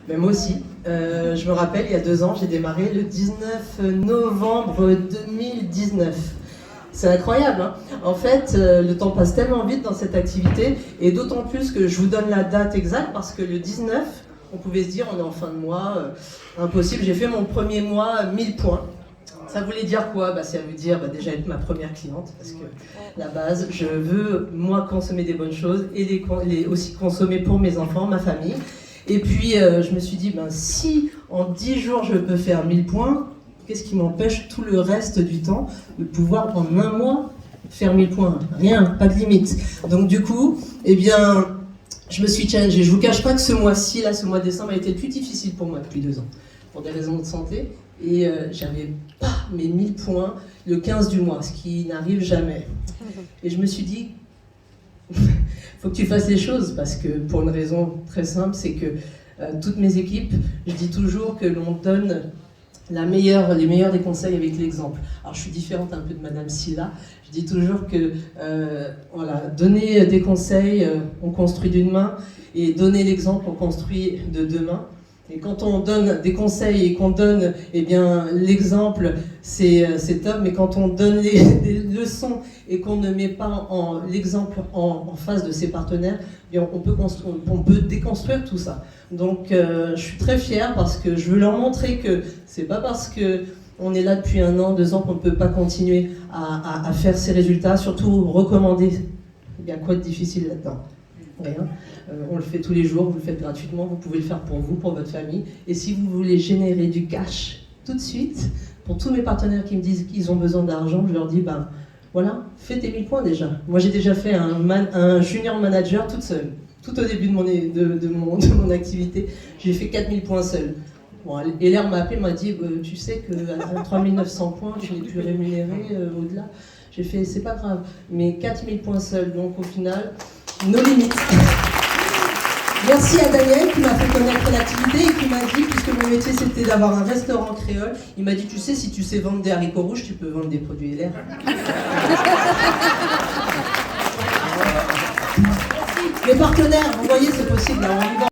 Mais moi aussi. Je me rappelle, il y a 2 ans, j'ai démarré le 19 novembre 2019. C'est incroyable, hein. En fait, le temps passe tellement vite dans cette activité, et d'autant plus que je vous donne la date exacte, parce que le 19, on pouvait se dire, on est en fin de mois, impossible. J'ai fait mon premier mois 1000 points. Ça voulait dire quoi? Ça veut dire déjà être ma première cliente, parce que la base, je veux moi consommer des bonnes choses et les aussi consommer pour mes enfants, ma famille. Et puis je me suis dit, si en 10 jours je peux faire 1000 points, qu'est-ce qui m'empêche tout le reste du temps de pouvoir en un mois faire 1000 points? Rien, pas de limite. Donc du coup, je me suis challengée. Je vous cache pas que ce mois-ci, ce mois de décembre a été le plus difficile pour moi depuis 2 ans, pour des raisons de santé. Et j'avais pas mes 1000 points le 15 du mois, ce qui n'arrive jamais. Et je me suis dit, faut que tu fasses les choses, parce que pour une raison très simple, c'est que toutes mes équipes, je dis toujours que l'on donne les meilleurs des conseils avec l'exemple. Alors je suis différente un peu de Madame Silla. Je dis toujours que donner des conseils, on construit d'une main, et donner l'exemple, on construit de 2 mains. Et quand on donne des conseils et qu'on donne l'exemple, c'est top, mais quand on donne des leçons et qu'on ne met pas l'exemple en face de ses partenaires, on peut déconstruire tout ça. Donc je suis très fière, parce que je veux leur montrer que c'est pas parce qu'on est là depuis 1 an, 2 ans, qu'on ne peut pas continuer à faire ces résultats, surtout recommander. Il y a quoi de difficile là-dedans? Rien. On le fait tous les jours, vous le faites gratuitement, vous pouvez le faire pour vous, pour votre famille. Et si vous voulez générer du cash tout de suite, pour tous mes partenaires qui me disent qu'ils ont besoin d'argent, je leur dis, voilà, fais tes 1000 points déjà. Moi j'ai déjà fait un junior manager toute seule. Tout au début de mon activité, j'ai fait 4000 points seul. Bon, et l'air m'a appelé, m'a dit, tu sais qu'à 3900 points, tu n'es plus rémunéré au-delà. J'ai fait, c'est pas grave, mais 4000 points seul, donc au final, nos limites. Merci à Daniel qui m'a fait connaître l'activité et qui m'a dit, puisque mon métier c'était d'avoir un restaurant créole, il m'a dit, tu sais, si tu sais vendre des haricots rouges, tu peux vendre des produits LR. Les partenaires, vous voyez, c'est possible.